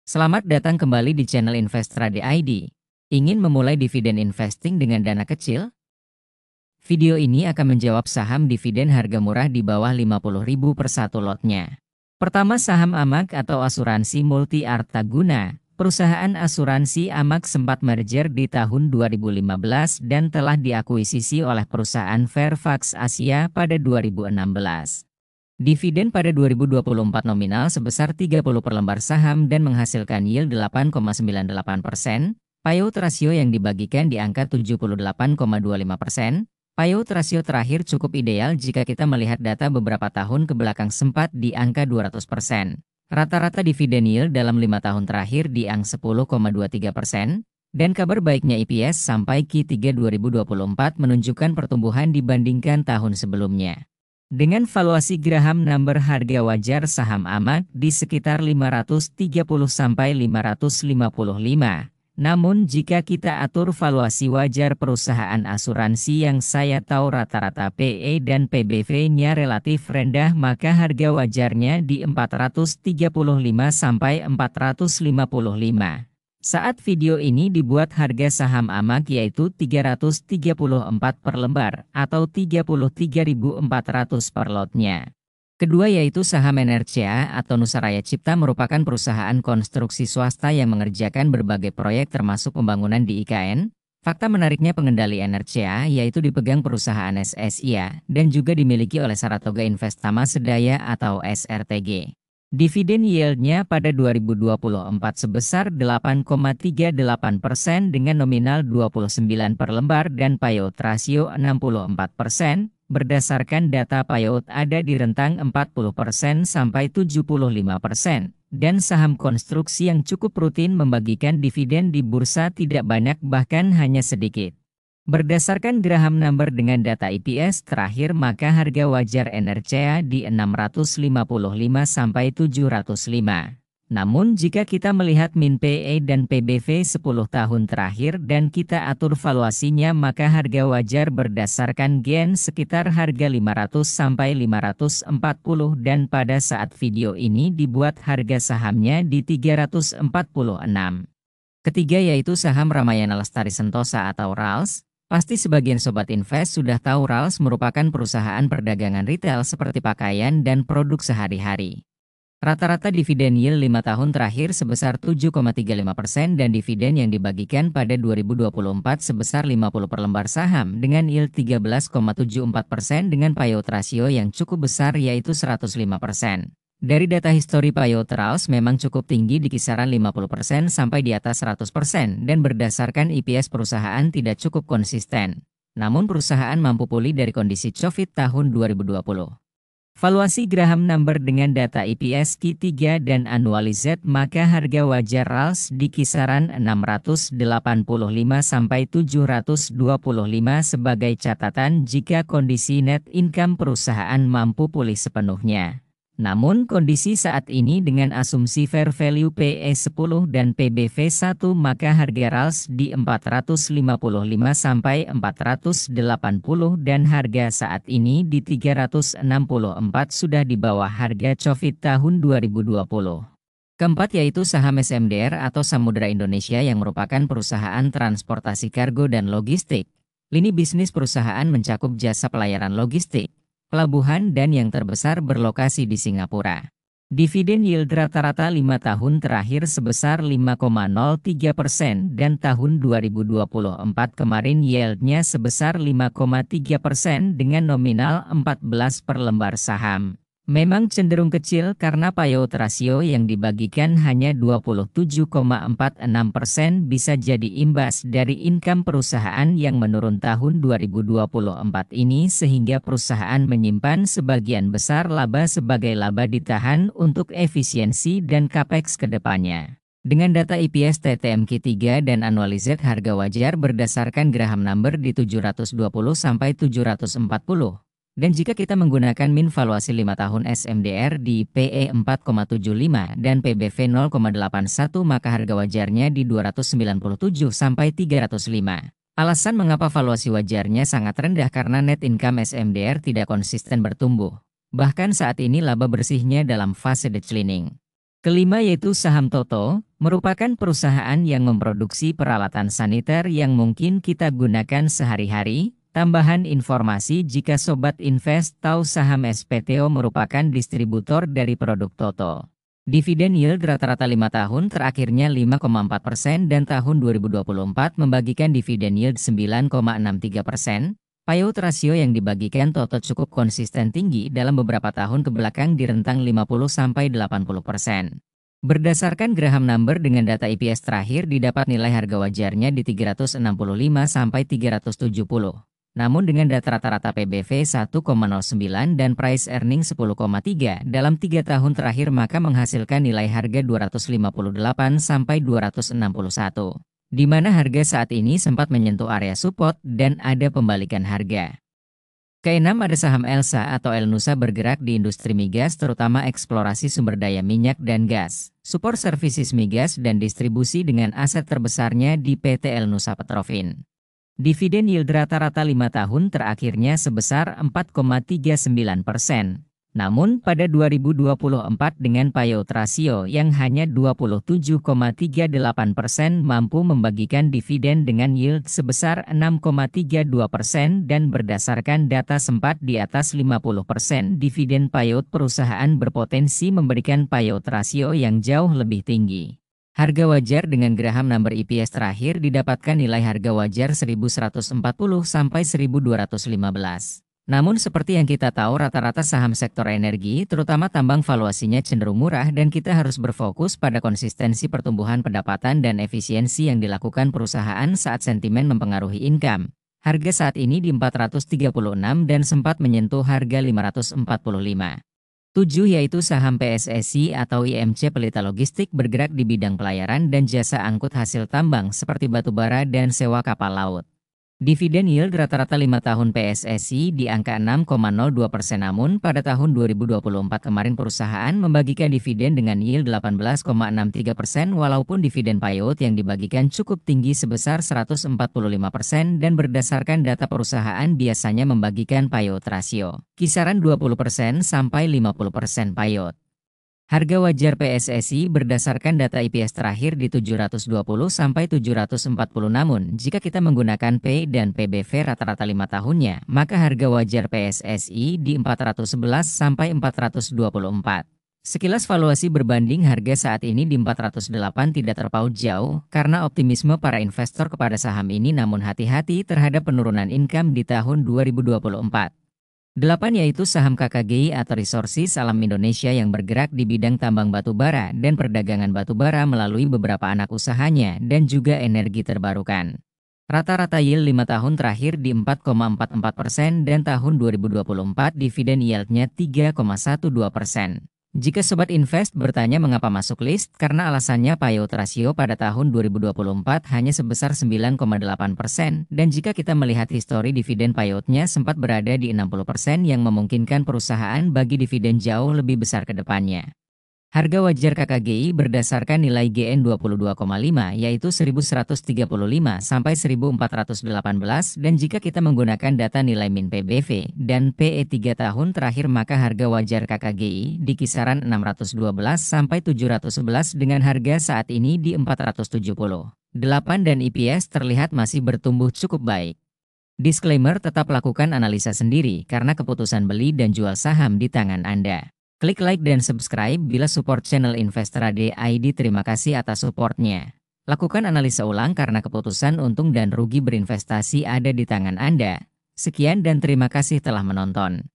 Selamat datang kembali di channel Investrade ID. Ingin memulai dividen investing dengan dana kecil? Video ini akan menjawab saham dividen harga murah di bawah 50.000 per satu lotnya. Pertama, saham AMAG atau Asuransi Multi Artaguna. Perusahaan asuransi AMAG sempat merger di tahun 2015 dan telah diakuisisi oleh perusahaan Fairfax Asia pada 2016. Dividen pada 2024 nominal sebesar 30 per lembar saham dan menghasilkan yield 8,98%, payout rasio yang dibagikan di angka 78,25%. Payout rasio terakhir cukup ideal jika kita melihat data beberapa tahun ke belakang sempat di angka 200%. Rata-rata dividen yield dalam 5 tahun terakhir di angka 10,23%, dan kabar baiknya EPS sampai Q3 2024 menunjukkan pertumbuhan dibandingkan tahun sebelumnya. Dengan valuasi Graham number harga wajar saham AMAG di sekitar 530-555. Namun jika kita atur valuasi wajar perusahaan asuransi yang saya tahu rata-rata PE dan PBV-nya relatif rendah, maka harga wajarnya di 435-455. Saat video ini dibuat harga saham AMAG yaitu 334 per lembar atau 33.400 per lotnya. Kedua yaitu saham NRCA atau Nusaraya Cipta merupakan perusahaan konstruksi swasta yang mengerjakan berbagai proyek termasuk pembangunan di IKN. Fakta menariknya pengendali NRCA yaitu dipegang perusahaan SSIA dan juga dimiliki oleh Saratoga Investama Sedaya atau SRTG. Dividen yieldnya pada 2024 sebesar 8,38% dengan nominal 29 per lembar dan payout rasio 64%. Berdasarkan data payout ada di rentang 40% sampai 75%. Dan saham konstruksi yang cukup rutin membagikan dividen di bursa tidak banyak bahkan hanya sedikit. Berdasarkan Graham number dengan data EPS terakhir maka harga wajar NRCA di 655-705. Namun jika kita melihat min PE dan PBV 10 tahun terakhir dan kita atur valuasinya maka harga wajar berdasarkan gen sekitar harga 500-540 dan pada saat video ini dibuat harga sahamnya di 346. Ketiga yaitu saham Ramayana Lestari Sentosa atau RALS. Pasti sebagian sobat invest sudah tahu RALS merupakan perusahaan perdagangan retail seperti pakaian dan produk sehari-hari. Rata-rata dividen yield 5 tahun terakhir sebesar 7,35% dan dividen yang dibagikan pada 2024 sebesar 50 per lembar saham dengan yield 13,74% dengan payout rasio yang cukup besar yaitu 105%. Dari data histori payout RALS memang cukup tinggi di kisaran 50% sampai di atas 100% dan berdasarkan EPS perusahaan tidak cukup konsisten. Namun perusahaan mampu pulih dari kondisi COVID tahun 2020. Valuasi Graham number dengan data EPS Q3 dan annualized maka harga wajar RALS di kisaran 685 sampai 725 sebagai catatan jika kondisi net income perusahaan mampu pulih sepenuhnya. Namun kondisi saat ini dengan asumsi fair value PE 10 dan PBV 1 maka harga RALS di 455 sampai 480 dan harga saat ini di 364 sudah di bawah harga COVID tahun 2020. Keempat yaitu saham SMDR atau Samudra Indonesia yang merupakan perusahaan transportasi kargo dan logistik. Lini bisnis perusahaan mencakup jasa pelayaran logistik, pelabuhan dan yang terbesar berlokasi di Singapura. Dividen yield rata-rata 5 tahun terakhir sebesar 5,03% dan tahun 2024 kemarin yieldnya sebesar 5,3% dengan nominal 14 per lembar saham. Memang cenderung kecil karena payout rasio yang dibagikan hanya 27,46% bisa jadi imbas dari income perusahaan yang menurun tahun 2024 ini sehingga perusahaan menyimpan sebagian besar laba sebagai laba ditahan untuk efisiensi dan capex ke depannya. Dengan data EPS TTM-Q3 dan annualized harga wajar berdasarkan Graham number di 720 sampai 740. Dan jika kita menggunakan min valuasi 5 tahun SMDR di PE 4,75 dan PBV 0,81 maka harga wajarnya di 297 sampai 305. Alasan mengapa valuasi wajarnya sangat rendah karena net income SMDR tidak konsisten bertumbuh. Bahkan saat ini laba bersihnya dalam fase declining. Kelima yaitu saham Toto, merupakan perusahaan yang memproduksi peralatan saniter yang mungkin kita gunakan sehari-hari. Tambahan informasi jika Sobat Invest tahu saham SPTO merupakan distributor dari produk Toto. Dividen yield rata-rata 5 tahun terakhirnya 5,4% dan tahun 2024 membagikan dividen yield 9,63%. Payout rasio yang dibagikan Toto cukup konsisten tinggi dalam beberapa tahun kebelakang di rentang 50-80%. Berdasarkan Graham Number dengan data EPS terakhir didapat nilai harga wajarnya di 365-370. Namun dengan data rata-rata PBV 1,09 dan price earning 10,3 dalam 3 tahun terakhir maka menghasilkan nilai harga 258-261. Di mana harga saat ini sempat menyentuh area support dan ada pembalikan harga. Keenam ada saham Elsa atau El Nusa bergerak di industri migas terutama eksplorasi sumber daya minyak dan gas, support services migas dan distribusi dengan aset terbesarnya di PT El Nusa Petrofin. Dividen yield rata-rata 5 tahun terakhirnya sebesar 4,39%. Namun pada 2024 dengan payout rasio yang hanya 27,38% mampu membagikan dividen dengan yield sebesar 6,32% dan berdasarkan data sempat di atas 50% dividen payout perusahaan berpotensi memberikan payout rasio yang jauh lebih tinggi. Harga wajar dengan Graham Number EPS terakhir didapatkan nilai harga wajar 1.140 sampai 1.215. Namun seperti yang kita tahu rata-rata saham sektor energi terutama tambang valuasinya cenderung murah dan kita harus berfokus pada konsistensi pertumbuhan pendapatan dan efisiensi yang dilakukan perusahaan saat sentimen mempengaruhi income. Harga saat ini di 436 dan sempat menyentuh harga 545. 7 yaitu saham PSSI atau IMC Pelita Logistik bergerak di bidang pelayaran dan jasa angkut hasil tambang seperti batubara dan sewa kapal laut. Dividen yield rata-rata 5 tahun PSSI di angka 6,02% namun pada tahun 2024 kemarin perusahaan membagikan dividen dengan yield 18,63% walaupun dividen payout yang dibagikan cukup tinggi sebesar 145% dan berdasarkan data perusahaan biasanya membagikan payout rasio kisaran 20% sampai 50% payout. Harga wajar PSSI berdasarkan data EPS terakhir di 720 sampai 740 namun jika kita menggunakan P dan PBV rata-rata 5 tahunnya maka harga wajar PSSI di 411 sampai 424. Sekilas valuasi berbanding harga saat ini di 408 tidak terpaut jauh karena optimisme para investor kepada saham ini namun hati-hati terhadap penurunan income di tahun 2024. 8 yaitu saham KKGI atau Resources Alam Indonesia yang bergerak di bidang tambang batubara dan perdagangan batubara melalui beberapa anak usahanya dan juga energi terbarukan. Rata-rata yield 5 tahun terakhir di 4,44% dan tahun 2024 dividen yieldnya 3,12%. Jika Sobat Invest bertanya mengapa masuk list, karena alasannya payout rasio pada tahun 2024 hanya sebesar 9,8% dan jika kita melihat histori dividen payoutnya sempat berada di 60% yang memungkinkan perusahaan bagi dividen jauh lebih besar ke depannya. Harga wajar KKGI berdasarkan nilai GN 22,5 yaitu 1135 sampai 1418 dan jika kita menggunakan data nilai min PBV dan PE 3 tahun terakhir maka harga wajar KKGI di kisaran 612 sampai 711 dengan harga saat ini di 470. 8 dan EPS terlihat masih bertumbuh cukup baik. Disclaimer tetap lakukan analisa sendiri karena keputusan beli dan jual saham di tangan Anda. Klik like dan subscribe bila support channel Investorade ID. Terima kasih atas supportnya. Lakukan analisa ulang karena keputusan untung dan rugi berinvestasi ada di tangan Anda. Sekian dan terima kasih telah menonton.